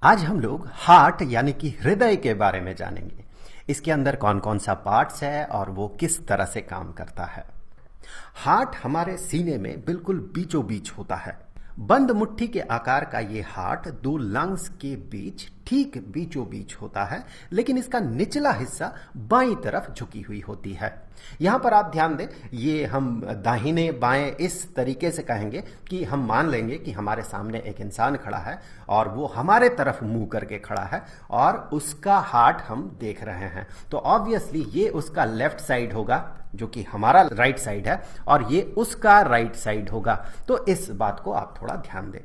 आज हम लोग हार्ट यानी कि हृदय के बारे में जानेंगे। इसके अंदर कौन कौन सा पार्ट्स है और वो किस तरह से काम करता है। हार्ट हमारे सीने में बिल्कुल बीचों बीच होता है। बंद मुट्ठी के आकार का ये हार्ट दो लंग्स के बीच ठीक बीचों बीच होता है, लेकिन इसका निचला हिस्सा बाईं तरफ झुकी हुई होती है। यहां पर आप ध्यान दें, ये हम दाहिने बाएं इस तरीके से कहेंगे कि हम मान लेंगे कि हमारे सामने एक इंसान खड़ा है और वो हमारे तरफ मुंह करके खड़ा है और उसका हार्ट हम देख रहे हैं, तो ऑब्वियसली ये उसका लेफ्ट साइड होगा जो कि हमारा राइट साइड है और ये उसका राइट साइड होगा। तो इस बात को आप थोड़ा ध्यान दें।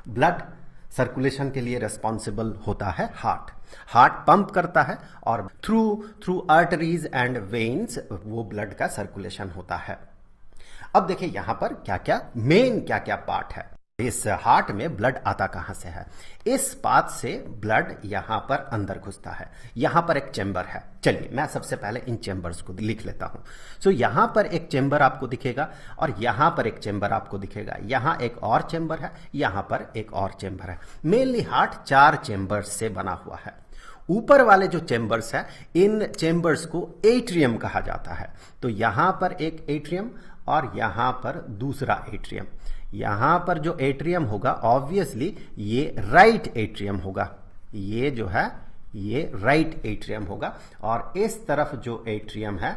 ब्लड सर्कुलेशन के लिए रिस्पॉन्सिबल होता है हार्ट। हार्ट पंप करता है और थ्रू आर्टरीज एंड वेन्स वो ब्लड का सर्कुलेशन होता है। अब देखिए यहां पर क्या क्या पार्ट है। इस हार्ट में ब्लड आता कहां से है? इस पाथ से ब्लड यहां पर अंदर घुसता है। यहां पर एक चेंबर है। चलिए मैं सबसे पहले इन चेंबर्स को लिख लेता हूं। सो यहां पर एक चेंबर आपको दिखेगा और यहां पर एक चेंबर आपको दिखेगा। यहां एक और चेंबर है, यहां पर एक और चेंबर है। मेनली हार्ट 4 चेंबर्स से बना हुआ है। ऊपर वाले जो चेंबर्स है, इन चेंबर्स को एट्रियम कहा जाता है। तो यहां पर एक एट्रियम और यहां पर दूसरा एट्रियम। यहां पर जो एट्रियम होगा ऑब्वियसली ये राइट एट्रियम होगा। ये जो है ये राइट एट्रियम होगा और इस तरफ जो एट्रियम है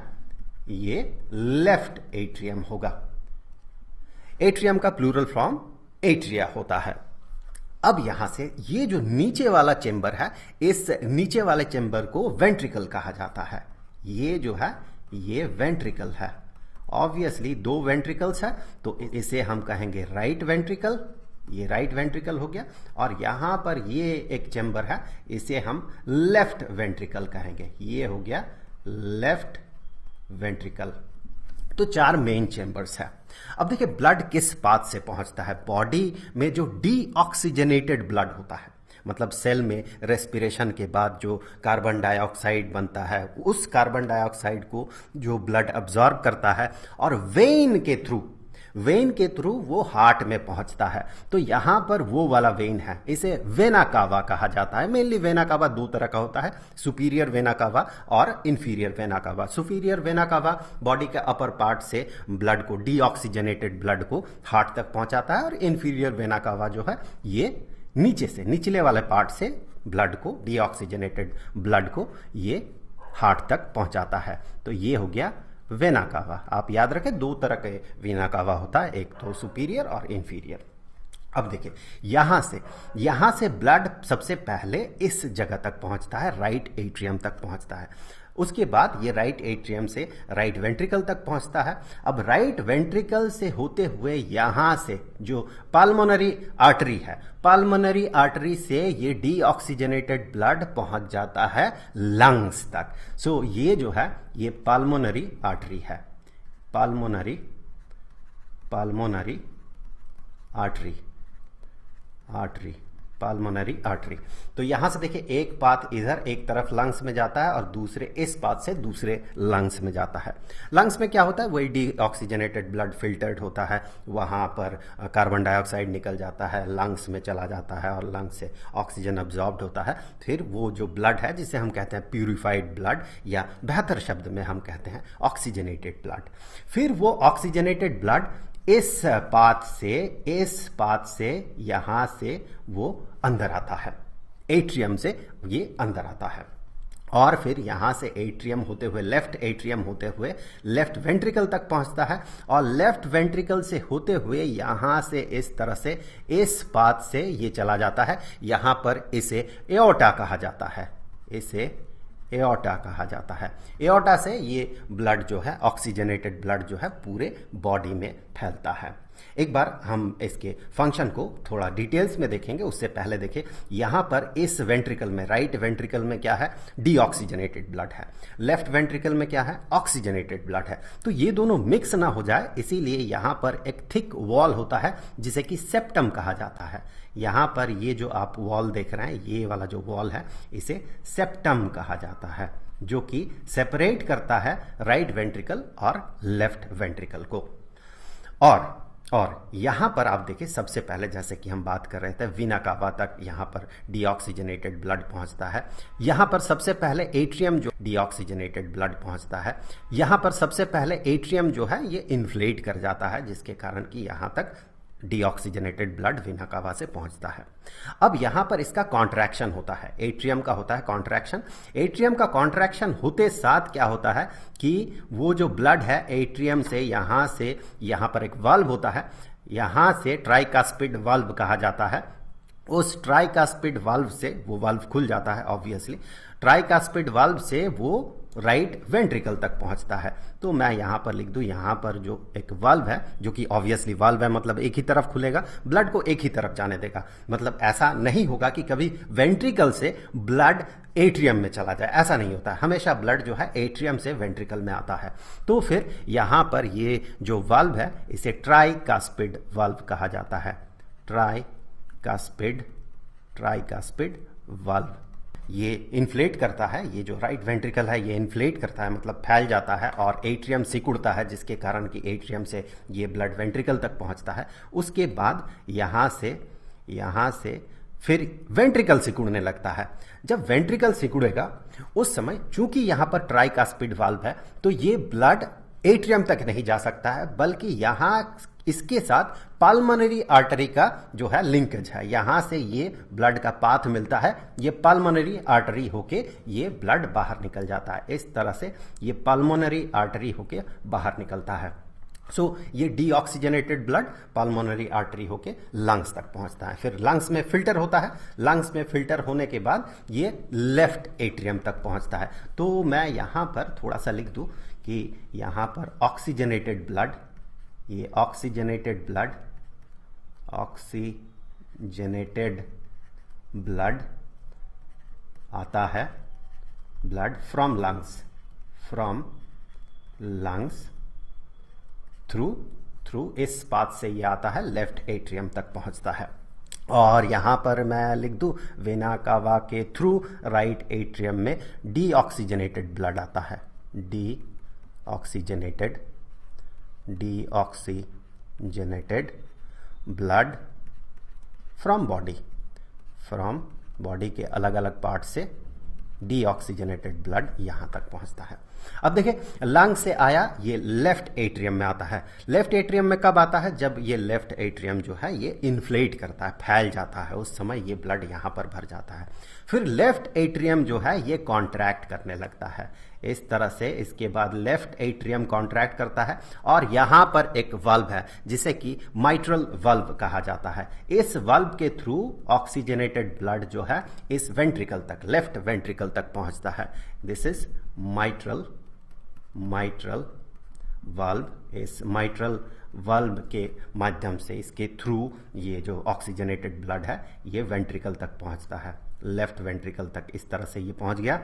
ये लेफ्ट एट्रियम होगा। एट्रियम का प्लूरल फॉर्म एट्रिया होता है। अब यहां से ये जो नीचे वाला चेंबर है, इस नीचे वाले चेंबर को वेंट्रिकल कहा जाता है। ये जो है ये वेंट्रिकल है। ऑब्वियसली 2 वेंट्रिकल्स है तो इसे हम कहेंगे राइट वेंट्रिकल। ये राइट वेंट्रिकल हो गया और यहां पर ये एक चेंबर है, इसे हम लेफ्ट वेंट्रिकल कहेंगे। ये हो गया लेफ्ट वेंट्रिकल। तो 4 मेन चेंबर्स है। अब देखिए ब्लड किस पाथ से पहुंचता है। बॉडी में जो डीऑक्सीजनेटेड ब्लड होता है, मतलब सेल में रेस्पिरेशन के बाद जो कार्बन डाइऑक्साइड बनता है, उस कार्बन डाइऑक्साइड को जो ब्लड अब्जॉर्ब करता है और वेन के थ्रू वो हार्ट में पहुंचता है। तो यहां पर वो वाला वेन है, इसे वेना कावा कहा जाता है। मेनली वेना कावा 2 तरह का होता है, सुपीरियर वेना कावा और inferior vena cava. Superior vena cava body के अपर पार्ट से ब्लड को, डीऑक्सीजनेटेड ब्लड को हार्ट तक पहुंचाता है और इंफीरियर वेना कावा जो है ये नीचे से, निचले वाले पार्ट से ब्लड को, डीऑक्सीजनेटेड ब्लड को ये हार्ट तक पहुंचाता है। तो ये हो गया वेना कावा। आप याद रखें 2 तरह के वेना कावा होता है, एक तो सुपीरियर और इंफीरियर। अब देखिए यहां से ब्लड सबसे पहले इस जगह तक पहुंचता है, राइट एट्रियम तक पहुंचता है। उसके बाद ये राइट एट्रियम से राइट वेंट्रिकल तक पहुंचता है। अब राइट वेंट्रिकल से होते हुए यहां से जो पाल्मोनरी आर्टरी है, पाल्मोनरी आर्टरी से ये डीऑक्सीजनेटेड ब्लड पहुंच जाता है लंग्स तक। सो ये जो है ये पाल्मोनरी आर्टरी है। पाल्मोनरी आर्टरी पाल्मोनरी आर्टरी। तो यहां से देखिए एक पाथ इधर एक तरफ लंग्स में जाता है और दूसरे इस पाथ से दूसरे लंग्स में जाता है। लंग्स में क्या होता है, वही डीऑक्सीजनेटेड ब्लड फिल्टर्ड होता है, वहां पर कार्बन डाइऑक्साइड निकल जाता है, लंग्स में चला जाता है और लंग्स से ऑक्सीजन अब्जॉर्ब्ड होता है। फिर वो जो ब्लड है जिसे हम कहते हैं प्यूरिफाइड ब्लड, या बेहतर शब्द में हम कहते हैं ऑक्सीजनेटेड ब्लड, फिर वो ऑक्सीजनेटेड ब्लड इस पाथ से यहां से वो अंदर आता है, एट्रियम से ये अंदर आता है और फिर यहां से एट्रियम होते हुए, लेफ्ट एट्रियम होते हुए लेफ्ट वेंट्रिकल तक पहुंचता है और लेफ्ट वेंट्रिकल से होते हुए यहां से इस तरह से इस पाथ से ये चला जाता है। यहां पर इसे एओर्टा कहा जाता है, इसे एओर्टा कहा जाता है। एओर्टा से ये ब्लड जो है, ऑक्सीजनेटेड ब्लड जो है पूरे बॉडी में फैलता है। एक बार हम इसके फंक्शन को थोड़ा डिटेल्स में देखेंगे, उससे पहले देखिए यहां पर इस वेंट्रिकल में, राइट वेंट्रिकल में क्या है, डीऑक्सीजनेटेड ब्लड है। लेफ्ट वेंट्रिकल में क्या है, ऑक्सीजनेटेड ब्लड है। तो ये दोनों मिक्स ना हो जाए इसीलिए यहां पर एक थिक वॉल होता है जिसे कि सेप्टम कहा जाता है। यहां पर ये जो आप वॉल देख रहे हैं, ये वाला जो वॉल है इसे सेप्टम कहा जाता है, जो कि सेपरेट करता है राइट वेंट्रिकल और लेफ्ट वेंट्रिकल को। और और यहाँ पर आप देखिए सबसे पहले जैसे कि हम बात कर रहे थे वीना कावा तक यहाँ पर डीऑक्सीजनेटेड ब्लड पहुँचता है। यहाँ पर सबसे पहले एट्रियम जो डीऑक्सीजनेटेड ब्लड पहुँचता है, यहाँ पर सबसे पहले एट्रियम जो है ये इन्फ्लेट कर जाता है, जिसके कारण कि यहाँ तक डीऑक्सीजनेटेड ब्लड वीना कावा से पहुंचता है। अब यहां पर इसका कॉन्ट्रैक्शन होता है, एट्रियम का होता है कॉन्ट्रैक्शन। एट्रियम का कॉन्ट्रैक्शन होते साथ क्या होता है कि वो जो ब्लड है एट्रियम से यहां पर एक वाल्व होता है, यहां से ट्राइकास्पिड वाल्व कहा जाता है। उस ट्राइकास्पिड वाल्व से वो वाल्व खुल जाता है, ऑब्वियसली ट्राइकास्पिड वाल्व से वो राइट वेंट्रिकल तक पहुंचता है। तो मैं यहां पर लिख दूं, यहां पर जो एक वाल्व है, जो कि ऑब्वियसली वाल्व है मतलब एक ही तरफ खुलेगा, ब्लड को एक ही तरफ जाने देगा। मतलब ऐसा नहीं होगा कि कभी वेंट्रिकल से ब्लड एट्रियम में चला जाए, ऐसा नहीं होता है। हमेशा ब्लड जो है एट्रियम से वेंट्रिकल में आता है। तो फिर यहां पर ये जो वाल्व है इसे ट्राइकास्पिड वाल्व कहा जाता है। ट्राइकास्पिड वाल्व ये इन्फ्लेट करता है, ये जो राइट वेंट्रिकल है ये इन्फ्लेट करता है, मतलब फैल जाता है और एट्रियम सिकुड़ता है, जिसके कारण कि एट्रियम से ये ब्लड वेंट्रिकल तक पहुंचता है। उसके बाद यहाँ से फिर वेंट्रिकल सिकुड़ने लगता है। जब वेंट्रिकल सिकुड़ेगा उस समय चूंकि यहाँ पर ट्राइकास्पिड वाल्व है तो ये ब्लड एट्रियम तक नहीं जा सकता है, बल्कि यहाँ इसके साथ पाल्मोनरी आर्टरी का जो है लिंकेज है। यहां से ये ब्लड का पाथ मिलता है, ये पाल्मोनरी आर्टरी होके ये ब्लड बाहर निकल जाता है। इस तरह से ये पाल्मोनरी आर्टरी होके बाहर निकलता है। ये डीऑक्सीजनेटेड ब्लड पाल्मोनरी आर्टरी होके लंग्स तक पहुंचता है। फिर लंग्स में फिल्टर होता है, लंग्स में फिल्टर होने के बाद ये लेफ्ट एट्रियम तक पहुंचता है। तो मैं यहां पर थोड़ा सा लिख दूं कि यहां पर ऑक्सीजनेटेड ब्लड, ये ऑक्सीजनेटेड ब्लड आता है, ब्लड फ्रॉम लंग्स थ्रू इस पाथ से ये आता है, लेफ्ट एट्रियम तक पहुंचता है। और यहां पर मैं लिख दूं वेना कावा के थ्रू राइट एट्रियम में डीऑक्सीजनेटेड ब्लड आता है, डीऑक्सीजनेटेड ब्लड फ्रॉम बॉडी के अलग अलग पार्ट से डीऑक्सीजनेटेड ब्लड यहां तक पहुंचता है। अब देखिए लंग से आया, ये लेफ्ट एट्रियम में आता है। लेफ्ट एट्रियम में कब आता है? जब ये लेफ्ट एट्रियम जो है ये इन्फ्लेट करता है, फैल जाता है, उस समय ये ब्लड यहां पर भर जाता है। फिर लेफ्ट एट्रियम जो है ये कॉन्ट्रैक्ट करने लगता है इस तरह से। इसके बाद लेफ्ट एट्रियम कॉन्ट्रैक्ट करता है और यहां पर एक वाल्व है जिसे कि माइट्रल वाल्व कहा जाता है। इस वाल्व के थ्रू ऑक्सीजनेटेड ब्लड जो है इस वेंट्रिकल तक, लेफ्ट वेंट्रिकल तक पहुंचता है। This is mitral valve. इस माइट्रल वाल्व के माध्यम से, इसके थ्रू ये जो ऑक्सीजनेटेड ब्लड है ये वेंट्रिकल तक पहुंचता है, लेफ्ट वेंट्रिकल तक। इस तरह से ये पहुंच गया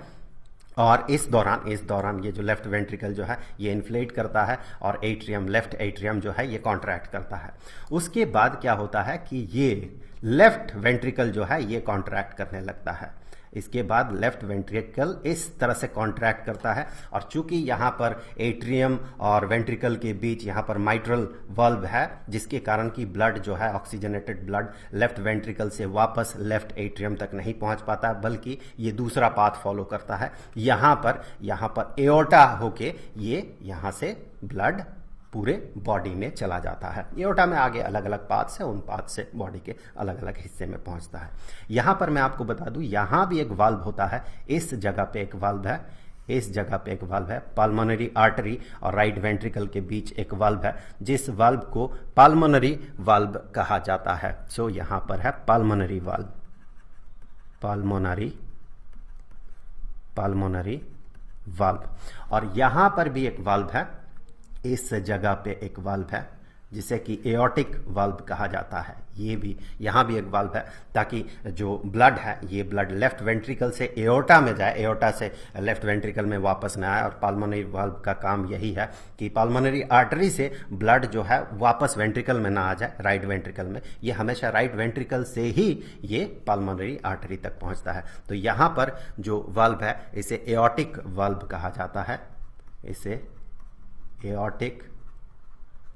और इस दौरान ये जो लेफ्ट वेंट्रिकल जो है ये इन्फ्लेट करता है और एट्रियम, लेफ्ट एट्रियम जो है ये कॉन्ट्रैक्ट करता है। उसके बाद क्या होता है कि ये लेफ्ट वेंट्रिकल जो है ये कॉन्ट्रैक्ट करने लगता है। इसके बाद लेफ्ट वेंट्रिकल इस तरह से कॉन्ट्रैक्ट करता है और चूंकि यहाँ पर एट्रियम और वेंट्रिकल के बीच यहाँ पर माइट्रल वाल्व है, जिसके कारण कि ब्लड जो है ऑक्सीजनेटेड ब्लड लेफ्ट वेंट्रिकल से वापस लेफ्ट एट्रियम तक नहीं पहुंच पाता, बल्कि ये दूसरा पाथ फॉलो करता है। यहाँ पर एओर्टा होके ये यहाँ से ब्लड पूरे बॉडी में चला जाता है। एओर्टा में आगे अलग अलग पार्ट्स है, उन पार्ट्स से बॉडी के अलग अलग हिस्से में पहुंचता है। यहां पर मैं आपको बता दूं यहां भी एक वाल्व होता है, इस जगह पे एक वाल्व है, पाल्मोनरी आर्टरी और राइट वेंट्रिकल के बीच एक वाल्व है, जिस वाल्व को पाल्मोनरी वाल्व कहा जाता है। यहां पर है पाल्मोनरी वाल्व। और यहां पर भी एक वाल्व है, इस जगह पे एक वाल्व है जिसे कि एओर्टिक वाल्व कहा जाता है। यहां भी एक वाल्व है ताकि जो ब्लड है ये ब्लड लेफ्ट वेंट्रिकल से एओर्टा में जाए, एओर्टा से लेफ्ट वेंट्रिकल में वापस न आए। और पाल्मोनरी वाल्व का काम यही है कि पाल्मोनरी आर्टरी से ब्लड जो है वापस वेंट्रिकल में ना आ जाए, राइट वेंट्रिकल में। ये हमेशा राइट वेंट्रिकल से ही ये पाल्मोनरी आर्टरी तक पहुंचता है। तो यहां पर जो वाल्व है इसे एओर्टिक वाल्व कहा जाता है, इसे एओर्टिक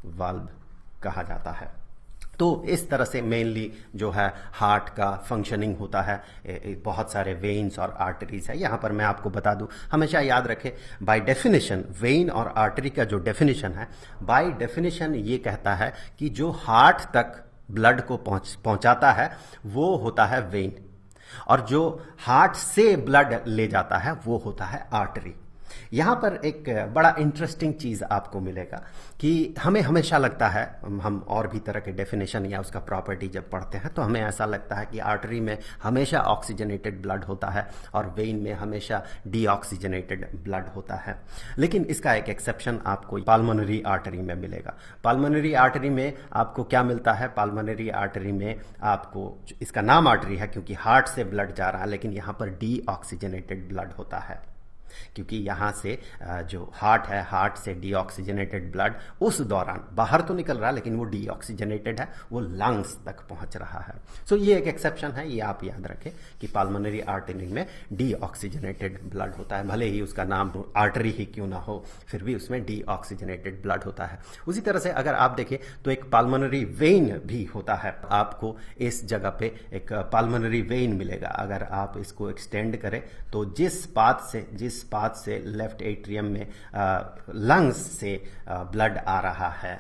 वाल्व कहा जाता है। तो इस तरह से मेनली जो है हार्ट का फंक्शनिंग होता है। बहुत सारे वेन्स और आर्टरीज है। यहाँ पर मैं आपको बता दूं, हमेशा याद रखें, बाय डेफिनेशन वेन और आर्टरी का जो डेफिनेशन है, बाय डेफिनेशन ये कहता है कि जो हार्ट तक ब्लड को पहुंचाता है वो होता है वेन, और जो हार्ट से ब्लड ले जाता है वो होता है आर्टरी। यहां पर एक बड़ा इंटरेस्टिंग चीज आपको मिलेगा कि हमें हमेशा लगता है, हम और भी तरह के डेफिनेशन या उसका प्रॉपर्टी जब पढ़ते हैं तो हमें ऐसा लगता है कि आर्टरी में हमेशा ऑक्सीजनेटेड ब्लड होता है और वेन में हमेशा डीऑक्सीजनेटेड ब्लड होता है। लेकिन इसका एक एक्सेप्शन आपको पाल्मोनरी आर्टरी में मिलेगा। पाल्मोनरी आर्टरी में आपको क्या मिलता है? पाल्मोनरी आर्टरी में आपको, इसका नाम आर्टरी है क्योंकि हार्ट से ब्लड जा रहा है, लेकिन यहां पर डीऑक्सीजनेटेड ब्लड होता है, क्योंकि यहाँ से जो हार्ट है, हार्ट से डीऑक्सीजनेटेड ब्लड उस दौरान बाहर तो निकल रहा है लेकिन वो डीऑक्सीजनेटेड है, वो लंग्स तक पहुंच रहा है। सो ये एक एक्सेप्शन है, ये आप याद रखें कि पाल्मोनरी आर्टरी में डीऑक्सीजनेटेड ब्लड होता है। भले ही उसका नाम आर्टरी ही क्यों ना हो, फिर भी उसमें डीऑक्सीजनेटेड ब्लड होता है। उसी तरह से अगर आप देखें तो एक पाल्मोनरी वेन भी होता है। आपको इस जगह पे एक पाल्मोनरी वेन मिलेगा। अगर आप इसको एक्सटेंड करें तो जिस पाथ से लेफ्ट एट्रियम में लंग्स से ब्लड आ रहा है,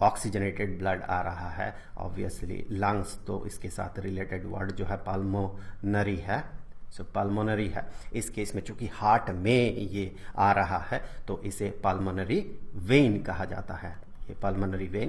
ऑक्सीजनेटेड ब्लड आ रहा है, ऑब्वियसली लंग्स तो इसके साथ रिलेटेड वर्ड जो है पाल्मोनरी है, सो पाल्मोनरी है। इस केस में चूंकि हार्ट में ये आ रहा है तो इसे पाल्मोनरी वेन कहा जाता है। ये पाल्मोनरी वेन